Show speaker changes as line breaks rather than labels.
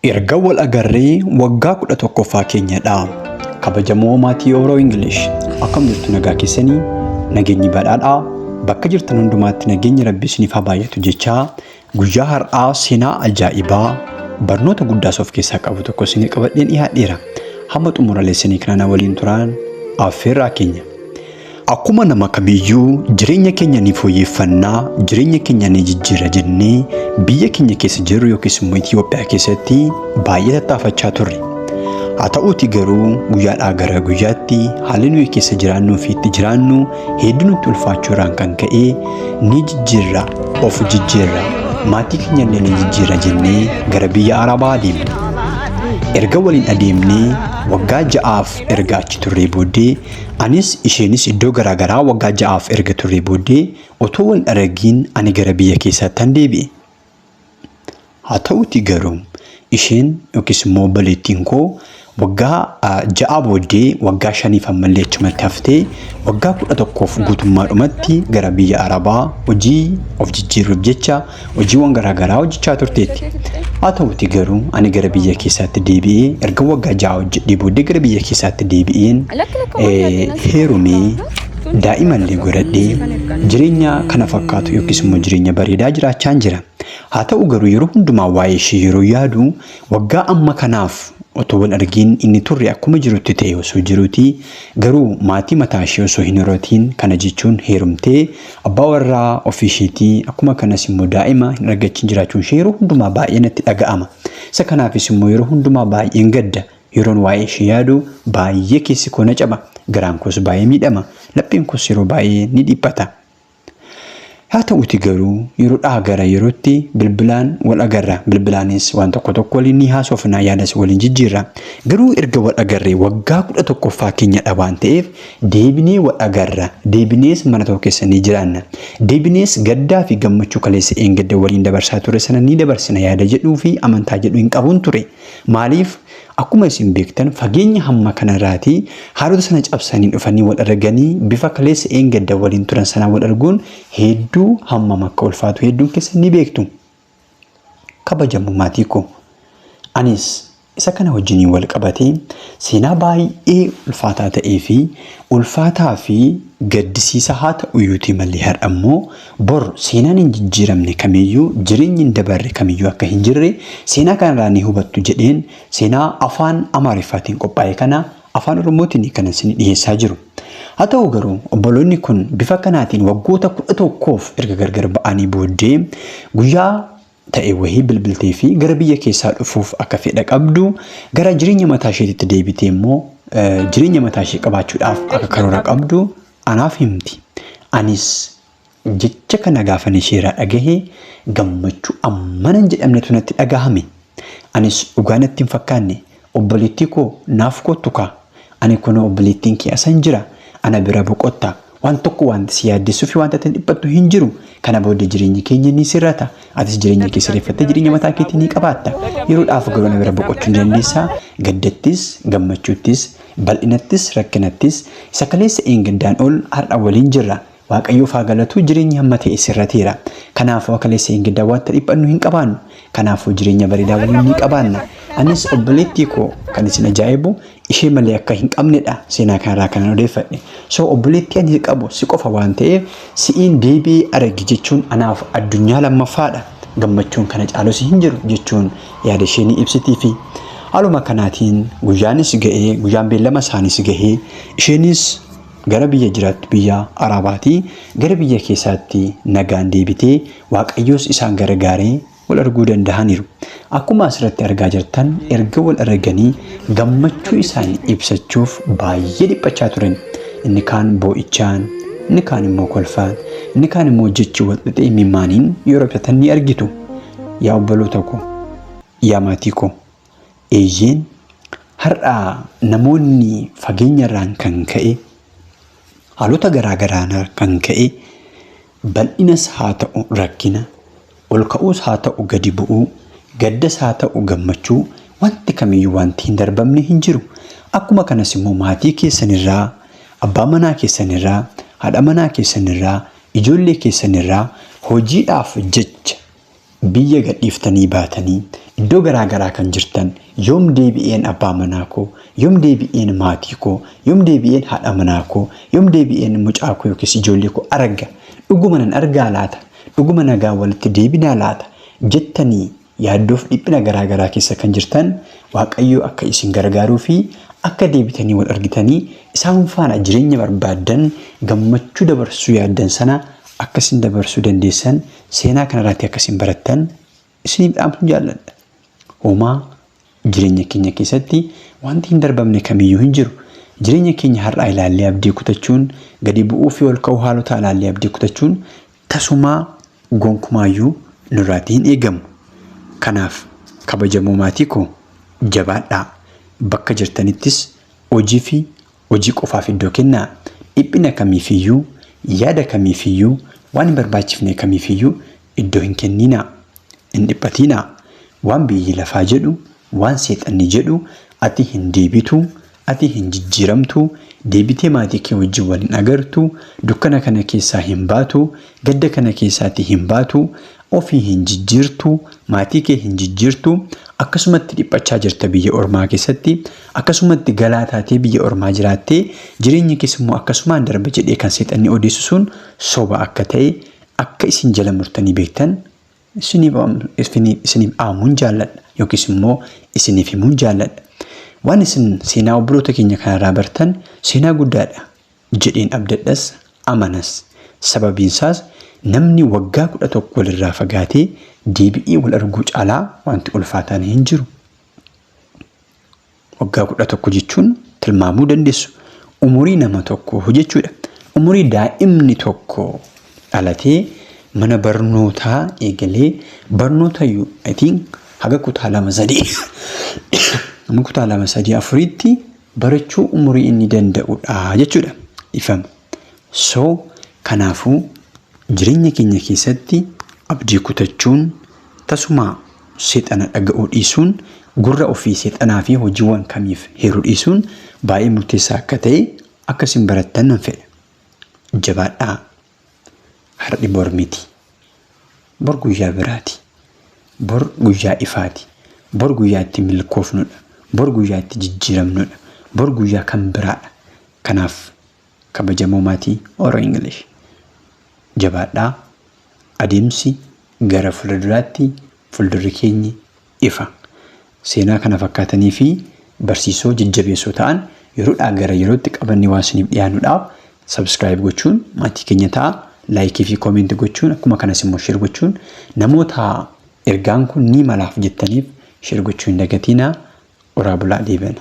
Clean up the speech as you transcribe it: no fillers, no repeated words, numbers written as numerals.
Erga wal agarree waggaa 11ffaa keenyadha. Kabajamoo maatii Oromoo English akkam jirtu nagaa keessanii nageenyi badhaadhaa bakka jirtan hundumaatti nageenyi Rabbi isiniif haa baay'atu jechaa guyyaa har'aa seenaa ajaa'ibaa barnoota guddaas of keessaa qabu tokko isinii qabadheen dhiyaadheera. Hamma xumura leessanii kana waliin turaan affeerraa keenya. Akkuma nama kamiyyuu jireenya keenya ni fooyyeffannaa, jireenya keenya ni jijjiirra jennee biyya keenya keessa jirru yookiis immoo Itoophiyaa keessatti baay'ee tattaafachaa turre. Haa ta'uutii garuu guyyaadhaa gara guyyaatti haalli nuyi keessa jiraannuu fi itti jiraannu hedduu nutti ulfaachuudhaan kan ka'e ni jijjiirra, of jijjiirra, maatii keenya illee ni jijjiirra jennee gara biyya Arabaa adeemne. Erga waliin adeemnee waggaa 6 erga achi turree booddee anis isheenis iddoo garaagaraa waggaa 6 erga turree booddee otoo wal aragiin ani gara biyya keessaatti deebi'e. Haa ta'uutii garuu isheen yookiis immoo obboleettiin koo waggaa 6 booddee waggaa 5 ammallee achumatti haftee waggaa 11f guutummaadhumatti gara biyya Arabaa hojii of jijjiiruuf jecha hojiiwwan garaagaraa hojjechaa turteetti. Haa ta'uutii garuu ani gara biyya keessaatti deebi'ee erga waggaa 6 hojjedhee booddee gara biyya keessaatti deebi'een heerumee daa'imallee godhadhee jireenya kana fakkaatu yookiis immoo jireenya bareedaa jiraachaa jira. Haa ta'u garuu yeroo hundumaa waa'ee ishee yeroo yaadu waggaa amma kanaaf otoo wal argiin inni turre akkuma jirutti ta'e osoo jiruuti garuu maatii mataa ishee osoo hin horatiin kana jechuun heerumtee abbaa warraa ofii isheetii akkuma kanas immoo daa'ima hin argachiin jiraachuun ishee yeroo hundumaa baay'ee natti dhaga'ama. Isa kanaafis immoo yeroo hundumaa baay'een gadda yeroon waa'ee ishee yaadu baay'ee keessi koo na caba, garaan koos baay'ee miidhama, lapheen koos yeroo baay'ee ni dhiphata. Haa ta'uutii garuu yeroodhaa gara yerootti bilbilaan wal agarra. Bilbilaanis waan tokko waliin ni haasofnaa, yaadas waliin jijjiirra. Garuu erga wal agarree waggaa 11ffaa keenyadha waan ta'eef deebinee wal agarra. Deebinees mana tokko keessa ni jiraanna. Deebinees gaddaa fi gammachuu kaleessa gadda waliin dabarsaa ture sana ni dabarsina yaada jedhuu fi amantaa jedhu hin qabuun ture. Maaliif? Akkuma isin beektan fageenya hamma kanarraatii haadhota sana cabsanii dhufanii wal arganii bifa kaleessa gadda waliin turan sana wal arguun hedduu hammam akka ulfaatu hedduun keessa ni beektu. Kabajamoo maatii koo anis isa kana wajjin wal qabatee seenaa baay'ee ulfaataa fi gaddisiisaa haa ta'uyyuutii malee har'a immoo bor seenaan hin jijjiiramne kamiyyuu jireenyi hin dabarre kamiyyuu akka hin jirre seenaa kanarraa ni hubattu jedheen seenaa afaan Amaariffaatiin qophaa'e kana afaan Oromootiin kan isin dhiyeessaa jiru. Haa ta'u garuu obboloonni kun bifa kanaatiin waggoota 11f erga gargar ba'anii booddee guyyaa ta'e wahii bilbiltee fi gara biyya keessaa dhufuuf akka fedha qabdu gara jireenya mataa isheetti deebitee immoo jireenya mataa ishee qabaachuudhaaf akka karoora qabdu anaaf himti. Anis jecha kana gaafan isheerraa dhagahee gammachuu ammanan jedhamnetu natti dhagahame. Anis dhugaa natti hin fakkaanne obboleettii koo naaf kottu kaa ani kun obboleettiin kee asan jira ana bira boqotta waan tokko wanti si yaaddessuu fi wanta tan dhiphattu hin jiru. Kana booddee jireenyi keenya ni sirrata. Atis jireenya kee sirreeffattee jireenya mataa keetii ni qabaatta. Yeroodhaaf garuu na bira boqochuu dandeessaa. Gaddattis, gammachuuttis, bal'inattis, rakkinattis isa kaleessa gaddaan ol har'a waliin jirra. Waaqayyoof haa galatu jireenyi hamma ta'e sirrateera. Kanaafuu kaleessa gaddaa wanta dhiphannu hin qabaannu. Kanaafuu jireenya bareedaa waliin ni qabaanna. Anis obboleettii koo kan isin ajaa'ibu ishee malee akka hin qabnedha seenaa kanarraa kan odeeffadhe. So obboleettii ani qabu si qofa waan ta'eef si'iin deebi'ee argi jechuun anaaf addunyaa lammaffaadha. Gammachuun kana caalus hin jiru jechuun yaada ishee ni ibsitii fi haaluma kanaatiin guyyaanis ga'ee guyyaan beellama isaanis ga'ee isheenis gara biyya jiraattu biyya Arabaatii gara biyya keessaatti nagaan deebitee Waaqayyoos isaan gargaaree wal arguu danda'aniiru. Akkuma asirratti argaa jirtan erga wal arganii gammachuu isaanii ibsachuuf baay'ee dhiphachaa turan. Inni kaan boo'ichaan, inni kaan immoo kolfaan, inni kaan immoo jechi wal xixee mimmaaniin yeroo ibsatan ni argitu. Yaa obboloota koo, yaa maatii koo, eeyyeen har'a namoonni fageenyarraan kan ka'e haalota garaagaraan kan ka'e bal'inas haa ta'u rakkina ol ka'uus haa ta'u gadi bu'uu gaddas haa ta'u gammachuu wanti kamiyyuu wanti hin darbamne hin jiru. Akkuma kanas immoo maatii keessanirraa abbaa manaa keessanirraa haadha manaa keessanirraa ijoollee keessanirraa hojiidhaaf jecha biyya gadhiiftanii baatanii iddoo garaa garaa kan jirtan yoom deebi'een abbaa manaa koo, yoom deebi'een maatii koo, yoom deebi'een haadha manaa koo, yoom deebi'een mucaa koo yookiis ijoollee koo arga, dhuguma nan argaa laata, dhuguma nagaa walitti deebinaa laata jettanii yaaddoof dhiphina garaa garaa keessa kan jirtan Waaqayyo akka isin gargaaruu fi akka deebitanii wal argitanii isaan faana jireenya barbaadan gammachuu dabarsuu yaaddan sana akka isin dabarsuu dandeessan seenaa kanarratti akka isin barattan isiniif dhaamsuun jaalladha. Homaa jireenya keenya keessatti wanti hin darbamne kamiyyuu hin jiru. Jireenya keenya har'aa ilaallee abdii kutachuun, gadi bu'uu fi ol ka'uu haalota ilaallee abdii kutachuun tasumaa gonkumaayyuu nurraatii hin eegamu. Kanaaf kabajamoo maatii koo jabaadhaa. Bakka jirtanittis hojii fi hojii qofaaf iddoo kennaa. Dhiphina kamiifiyyuu, yaada kamiifiyyuu, waan hin barbaachifne kamiifiyyuu iddoo hin kenninaa. Hin dhiphatinaa. Waan biyyi lafaa jedhu, waan seexanni jedhu ati hin deebitu, ati hin jijjiiramtu, deebitee maatii kee wajjin waliin agartu, dukkana kana keessaa hin baatu, gadda kana keessaatti hin baatu, ofii hin jijjiirtu, maatii kee hin jijjiirtu, akkasumatti dhiphachaa jirta biyya ormaa keessatti, akkasumatti galaa taatee biyya ormaa jiraattee jireenyi keessa immoo akkasumaan darba jedhee kan seexanni odeessu sun soba akka ta'e akka isin jala murtanii beektan isiniif aamuun jaalladha yookiis immoo isiniif himuun jaalladha. Waan isin seenaa obboloota keenya kanarraa bartan seenaa guddaadha jedheen abdadhas amanas. Sababiinsaas namni waggaa 11 walirraa fagaatee deebi'ee wal arguu caalaa wanti ulfaataan hin jiru. Waggaa 11 jechuun tilmaamuu dandeessu. Umurii nama tokko jechuudha. Umurii daa'imni tokko dhalatee mana barnootaa eegalee barnoota itiin haga kutaa 2-3 amma kutaa 2-3-4tti barachuu umurii inni danda'udha jechuudha. Ifama. So kanaafuu jireenya keenya keessatti abdii kutachuun tasumaa seexana dhaga'uu dhiisuun gurra ofii seexanaa fi hojiiwwan kamiif heeruu dhiisuun baay'ee murteessaa akka ta'e akkasiin barattan nan fedha. Jabaadhaa. Har'i bor miti. Bor guyyaa biraati. Bor guyyaa ifaati. Bor guyyaa itti milkoofnudha. Bor guyyaa itti jijjiiramnudha. Bor guyyaa kan biraadha. Kanaaf kabajamoo maatii Oromoo English. Jabaadhaa. Adeemsi gara fuulduraatti fuuldurri keenya ifa. Seenaa kana fakkaatanii fi barsiisoo jajjabeessoo ta'an yeroodhaa gara yerootti qabannee waan isiniif dhiyaanuudhaaf subscribe gochuun maatii keenya ta'a. Laayikii fi koomentii gochuun akkuma kanas immoo share gochuun namoota ergaan kun ni malaaf jettaniif share gochuu hin dagatinaa. Oraa bulaa deebana.